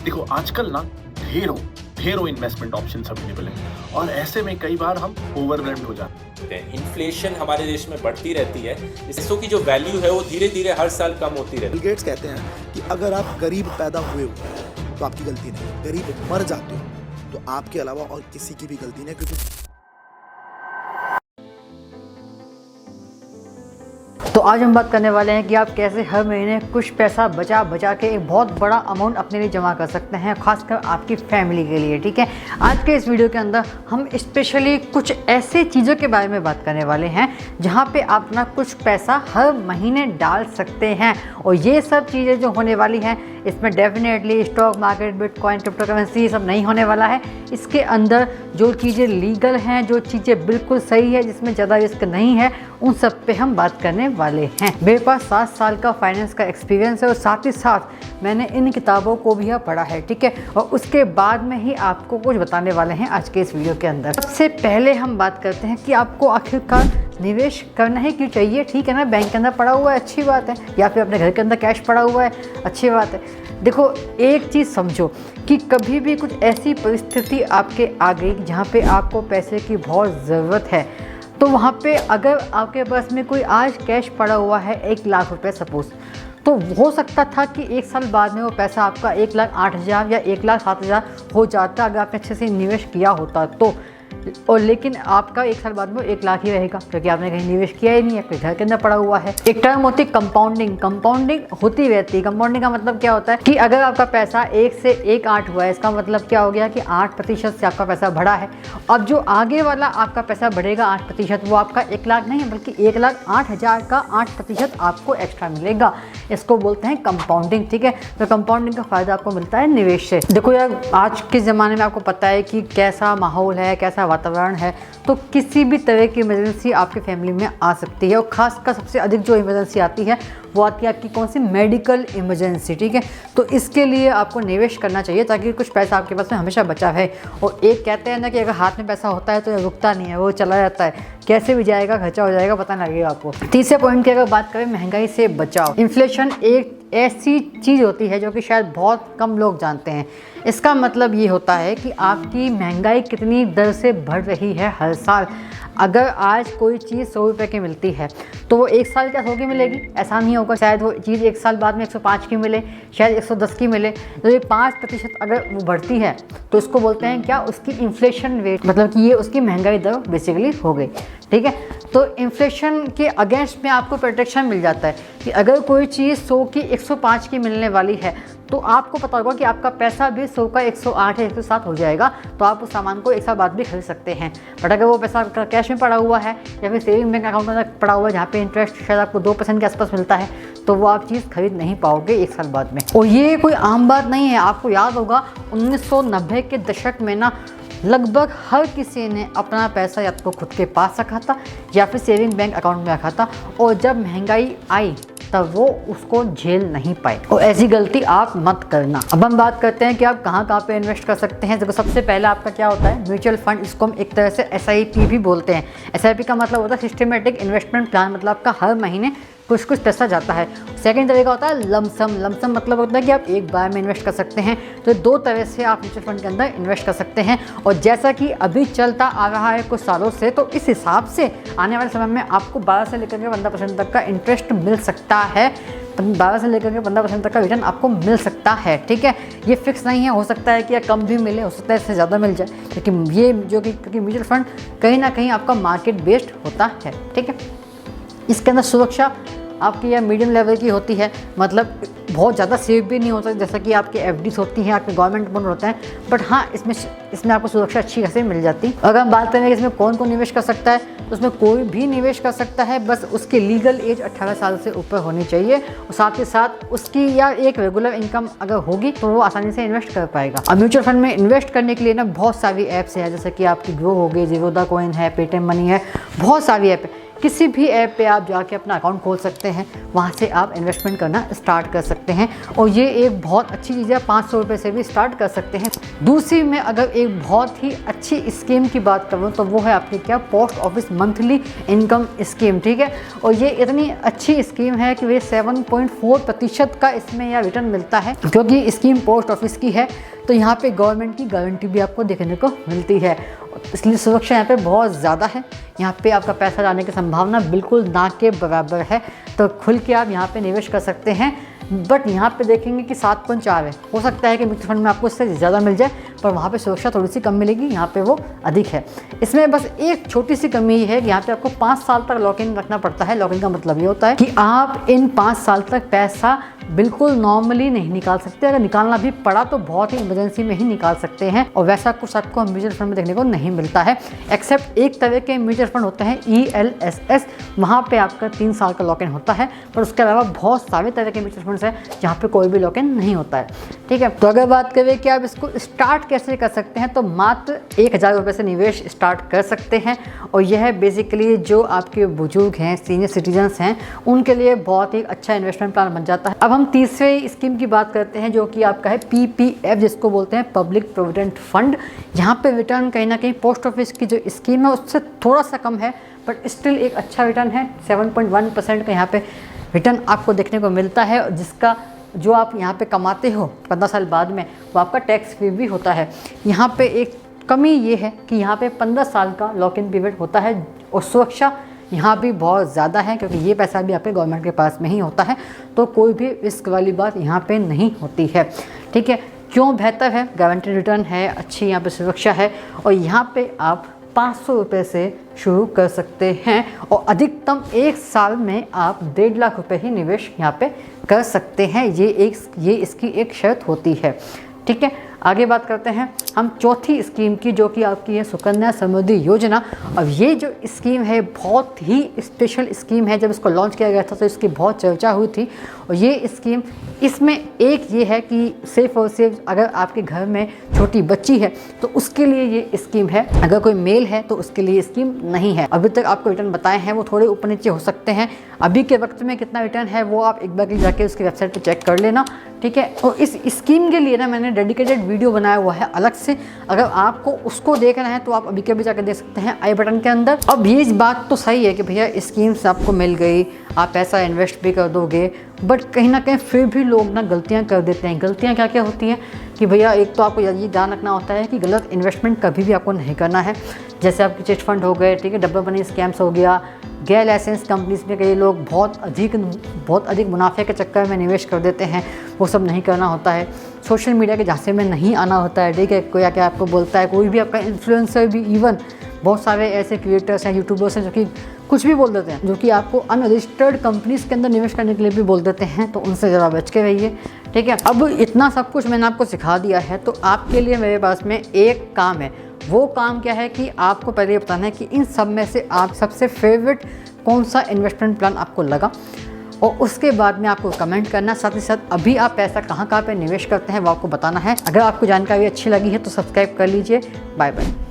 देखो आजकल ना ढेरों ढेरों इन्वेस्टमेंट ऑप्शंस अवेलेबल हैं और ऐसे में कई बार हम ओवरवेल्म्ड हो जाते हैं। इन्फ्लेशन हमारे देश में बढ़ती रहती है, पैसों की जो वैल्यू है वो धीरे धीरे हर साल कम होती रहती है। बिल गेट्स कहते हैं कि अगर आप गरीब पैदा हुए हो तो आपकी गलती नहीं, गरीब मर जाते हो तो आपके अलावा और किसी की भी गलती नहीं, क्योंकि तो आज हम बात करने वाले हैं कि आप कैसे हर महीने कुछ पैसा बचा बचा के एक बहुत बड़ा अमाउंट अपने लिए जमा कर सकते हैं, खासकर आपकी फैमिली के लिए। ठीक है, आज के इस वीडियो के अंदर हम स्पेशली कुछ ऐसे चीज़ों के बारे में बात करने वाले हैं जहां पे आप अपना कुछ पैसा हर महीने डाल सकते हैं। और ये सब चीज़ें जो होने वाली हैं इसमें definitely stock market, bitcoin, crypto currency ये सब नहीं होने वाला है। इसके अंदर जो चीज़ें लीगल हैं, जो चीज़ें बिल्कुल सही है, जिसमें ज़्यादा रिस्क नहीं है, उन सब पे हम बात करने वाले हैं। मेरे पास 7 साल का फाइनेंस का एक्सपीरियंस है और साथ ही साथ मैंने इन किताबों को भी पढ़ा है। ठीक है, और उसके बाद में ही आपको कुछ बताने वाले हैं आज के इस वीडियो के अंदर। सबसे पहले हम बात करते हैं कि आपको आखिरकार निवेश करना ही क्यों चाहिए। ठीक है ना, बैंक के अंदर पड़ा हुआ है अच्छी बात है, या फिर अपने घर के अंदर कैश पड़ा हुआ है अच्छी बात है। देखो एक चीज़ समझो कि कभी भी कुछ ऐसी परिस्थिति आपके आ गई जहाँ पे आपको पैसे की बहुत ज़रूरत है, तो वहाँ पे अगर आपके पास में कोई आज कैश पड़ा हुआ है 1 लाख रुपए सपोज़, तो हो सकता था कि 1 साल बाद में वो पैसा आपका 1,08,000 या 1,07,000 हो जाता अगर आपने अच्छे से निवेश किया होता तो। और लेकिन आपका 1 साल बाद में 1 लाख ही रहेगा क्योंकि आपने कहीं निवेश किया ही नहीं, आपके घर के अंदर पड़ा हुआ है। एक टर्म होती है कंपाउंडिंग। कंपाउंडिंग होती रहती है। कंपाउंडिंग का मतलब क्या होता है कि अगर आपका पैसा 1 से 1,8 हुआ है, इसका मतलब क्या हो गया कि 8% से आपका पैसा बढ़ा है। अब जो आगे वाला आपका पैसा बढ़ेगा 8%, वो आपका 1 लाख नहीं है बल्कि 1,08,000 का 8% आपको एक्स्ट्रा मिलेगा। इसको बोलते हैं कंपाउंडिंग। ठीक है, तो कंपाउंडिंग का फायदा आपको मिलता है निवेश से। देखो यार, आज के ज़माने में आपको पता है कि कैसा माहौल है, कैसा वातावरण है, तो किसी भी तरह की इमरजेंसी आपकी फैमिली में आ सकती है। और खासकर सबसे अधिक जो इमरजेंसी आती है वो आती है आपकी कौन सी, मेडिकल इमरजेंसी। ठीक है, तो इसके लिए आपको निवेश करना चाहिए ताकि कुछ पैसा आपके पास में हमेशा बचा है। और एक कहते हैं ना कि अगर हाथ में पैसा होता है तो ये रुकता नहीं है, वो चला जाता है, कैसे भी जाएगा, खर्चा हो जाएगा, पता नहीं लगेगा आपको। तीसरे पॉइंट की अगर बात करें, महंगाई से बचाव। इन्फ्लेशन एक ऐसी चीज़ होती है जो कि शायद बहुत कम लोग जानते हैं। इसका मतलब ये होता है कि आपकी महंगाई कितनी दर से बढ़ रही है हर साल। अगर आज कोई चीज़ 100 रुपये की मिलती है तो वो 1 साल क्या 100 की मिलेगी? ऐसा नहीं होगा। शायद वो चीज़ 1 साल बाद में 105 की मिले, शायद 110 की मिले। तो ये 5% अगर वो बढ़ती है तो इसको बोलते हैं क्या, उसकी इन्फ्लेशन रेट, मतलब कि ये उसकी महंगाई दर बेसिकली हो गई। ठीक है, तो इन्फ्लेशन के अगेंस्ट में आपको प्रोटेक्शन मिल जाता है कि अगर कोई चीज़ 100 की 105 की मिलने वाली है तो आपको पता होगा कि आपका पैसा भी 100 का 108 या 107 हो जाएगा, तो आप उस सामान को 1 साल बाद भी खरीद सकते हैं। बट अगर वो पैसा कैश में पड़ा हुआ है या फिर सेविंग बैंक अकाउंट में पड़ा हुआ है जहाँ पे इंटरेस्ट शायद आपको 2% के आसपास मिलता है, तो वो आप चीज़ खरीद नहीं पाओगे 1 साल बाद में। और ये कोई आम बात नहीं है। आपको याद होगा 1990 के दशक में ना लगभग हर किसी ने अपना पैसा या तो खुद के पास रखा था या फिर सेविंग बैंक अकाउंट में रखा था, और जब महंगाई आई तब वो उसको झेल नहीं पाए। और ऐसी गलती आप मत करना। अब हम बात करते हैं कि आप कहाँ पे इन्वेस्ट कर सकते हैं। देखो सबसे पहले आपका क्या होता है, म्यूचुअल फंड। इसको हम एक तरह से SIP भी बोलते हैं। SIP का मतलब होता है सिस्टमेटिक इन्वेस्टमेंट प्लान, मतलब आपका हर महीने कुछ पैसा जाता है। सेकंड तरीका होता है लमसम। लमसम मतलब होता है कि आप एक बार में इन्वेस्ट कर सकते हैं। तो 2 तरह से आप म्यूचुअल फंड के अंदर इन्वेस्ट कर सकते हैं। और जैसा कि अभी चलता आ रहा है कुछ सालों से, तो इस हिसाब से आने वाले समय में आपको 12 से लेकर के 15% तक का इंटरेस्ट मिल सकता है। 12 से लेकर के 15% तक का रिटर्न आपको मिल सकता है। ठीक है, ये फिक्स नहीं है, हो सकता है कि कम भी मिले, हो सकता है इससे ज़्यादा मिल जाए, लेकिन ये जो कि क्योंकि म्यूचुअल फंड कहीं ना कहीं आपका मार्केट बेस्ड होता है। ठीक है, इसके अंदर सुरक्षा आपकी यह मीडियम लेवल की होती है, मतलब बहुत ज़्यादा सेफ भी नहीं होता जैसा कि आपके FDs होती हैं, आपके गवर्नमेंट बॉन्ड होते हैं, बट हाँ इसमें आपको सुरक्षा अच्छी खासी मिल जाती है। अगर हम बात करें कि इसमें कौन कौन निवेश कर सकता है, तो उसमें कोई भी निवेश कर सकता है, बस उसकी लीगल एज 18 साल से ऊपर होनी चाहिए और साथ ही साथ उसकी या एक रेगुलर इनकम अगर होगी तो वो आसानी से इन्वेस्ट कर पाएगा। अब म्यूचुअल फंड में इन्वेस्ट करने के लिए ना बहुत सारी ऐप्स हैं, जैसे कि आपकी ग्रो हो गई, ज़ीरोधा कॉइन है, पेटीएम मनी है, बहुत सारी ऐप है। किसी भी ऐप पे आप जाके अपना अकाउंट खोल सकते हैं, वहाँ से आप इन्वेस्टमेंट करना स्टार्ट कर सकते हैं और ये एक बहुत अच्छी चीज़ है। 500 रुपये से भी स्टार्ट कर सकते हैं। दूसरी में अगर एक बहुत ही अच्छी स्कीम की बात करूँ तो वो है आपकी क्या, post office monthly income scheme, ठीक है। और ये इतनी अच्छी स्कीम है कि वे 7.4% का इसमें यह रिटर्न मिलता है, क्योंकि स्कीम पोस्ट ऑफिस की है तो यहाँ पे गवर्नमेंट की गारंटी भी आपको देखने को मिलती है, इसलिए सुरक्षा यहाँ पे बहुत ज़्यादा है। यहाँ पे आपका पैसा जाने की संभावना बिल्कुल ना के बराबर है, तो खुल के आप यहाँ पे निवेश कर सकते हैं। बट यहाँ पे देखेंगे कि 7.4 है, हो सकता है कि म्यूचुअल फंड में आपको इससे ज़्यादा मिल जाए, पर वहाँ पे सुरक्षा थोड़ी सी कम मिलेगी, यहाँ पे वो अधिक है। इसमें बस एक छोटी सी कमी है कि यहाँ पे आपको 5 साल तक लॉक इन रखना पड़ता है। लॉक इन का मतलब ये होता है कि आप इन 5 साल तक पैसा बिल्कुल नॉर्मली नहीं निकाल सकते। अगर निकालना भी पड़ा तो बहुत ही इमरजेंसी में ही निकाल सकते हैं, और वैसा कुछ आपको म्यूचुअल फंड में देखने को नहीं मिलता है। एक्सेप्ट एक तरह के म्यूचुअल फंड होते हैं ELSS, वहाँ पे आपका 3 साल का लॉक इन होता है, पर उसके अलावा बहुत सारे तरह के म्यूचुअल फंड्स हैं जहाँ पे कोई भी लॉक इन नहीं होता है, ठीक है। तो अगर बात करें कि आप इसको स्टार्ट कैसे कर सकते हैं, तो मात्र 1000 रुपये से निवेश स्टार्ट कर सकते हैं। और यह बेसिकली जो आपके बुजुर्ग हैं, सीनियर सिटीजन्स हैं, उनके लिए बहुत ही अच्छा इन्वेस्टमेंट प्लान बन जाता है। अब हम तीसरे स्कीम की बात करते हैं जो कि आपका है PPF, जिसको बोलते हैं पब्लिक प्रोविडेंट फंड। यहाँ पे रिटर्न कहीं ना कहीं पोस्ट ऑफिस की जो स्कीम है उससे थोड़ा सा कम है, बट स्टिल एक अच्छा रिटर्न है। 7.1% का यहाँ पे रिटर्न आपको देखने को मिलता है, जिसका जो आप यहाँ पे कमाते हो 15 साल बाद में वो आपका टैक्स फ्री भी होता है। यहाँ पे एक कमी ये है कि यहाँ पे 15 साल का लॉक इन पीरियड होता है, और सुरक्षा यहाँ भी बहुत ज़्यादा है, क्योंकि ये पैसा भी आपके गवर्नमेंट के पास में ही होता है, तो कोई भी रिस्क वाली बात यहाँ पे नहीं होती है, ठीक है। क्यों बेहतर है, गारंटी रिटर्न है, अच्छी यहाँ पे सुरक्षा है, और यहाँ पे आप 500 रुपये से शुरू कर सकते हैं, और अधिकतम 1 साल में आप 1.5 लाख रुपये ही निवेश यहाँ पे कर सकते हैं। ये इसकी एक शर्त होती है, ठीक है। आगे बात करते हैं हम चौथी स्कीम की, जो कि आपकी है सुकन्या समृद्धि योजना। अब ये जो स्कीम है बहुत ही स्पेशल स्कीम है। जब इसको लॉन्च किया गया था तो इसकी बहुत चर्चा हुई थी, और ये स्कीम, इसमें एक ये है कि सिर्फ और सिर्फ अगर आपके घर में छोटी बच्ची है तो उसके लिए ये स्कीम है, अगर कोई मेल है तो उसके लिए स्कीम नहीं है। अभी तक आपको रिटर्न बताए हैं वो थोड़े ऊपर नीचे हो सकते हैं, अभी के वक्त में कितना रिटर्न है वो आप एक बार जाके उसकी वेबसाइट पर चेक कर लेना, ठीक है। और इस स्कीम के लिए ना मैंने डेडिकेटेड वीडियो बनाया हुआ है अलग से, अगर आपको उसको देखना है तो आप अभी के अभी जाकर देख सकते हैं आई बटन के अंदर। अब ये बात तो सही है कि भैया स्कीम से आपको मिल गई, आप पैसा इन्वेस्ट भी कर दोगे, बट कहीं ना कहीं फिर भी लोग ना गलतियां कर देते हैं। गलतियां क्या क्या होती हैं कि भैया एक तो आपको ये ध्यान रखना होता है कि गलत इन्वेस्टमेंट कभी भी आपको नहीं करना है। जैसे आपके चिट फंड हो गए, ठीक है, डबल मनी स्कैम्स हो गया, गैर लाइसेंस कंपनीज में कई लोग बहुत अधिक मुनाफे के चक्कर में निवेश कर देते हैं, वो सब नहीं करना होता है। सोशल मीडिया के झांसे में नहीं आना होता है, ठीक है। कोई आके आपको बोलता है, कोई भी आपका इन्फ्लुएंसर भी, इवन बहुत सारे ऐसे क्रिएटर्स हैं, यूट्यूबर्स हैं जो कि कुछ भी बोल देते हैं, जो कि आपको अनरजिस्टर्ड कंपनीज के अंदर निवेश करने के लिए भी बोल देते हैं, तो उनसे ज़रा बच के रहिए, ठीक है। अब इतना सब कुछ मैंने आपको सिखा दिया है, तो आपके लिए मेरे पास में एक काम है। वो काम क्या है कि आपको पहले ये बताना है कि इन सब में से आप सबसे फेवरेट कौन सा इन्वेस्टमेंट प्लान आपको लगा, और उसके बाद में आपको कमेंट करना। साथ ही साथ अभी आप पैसा कहाँ पे निवेश करते हैं वो आपको बताना है। अगर आपको जानकारी अच्छी लगी है तो सब्सक्राइब कर लीजिए। Bye bye.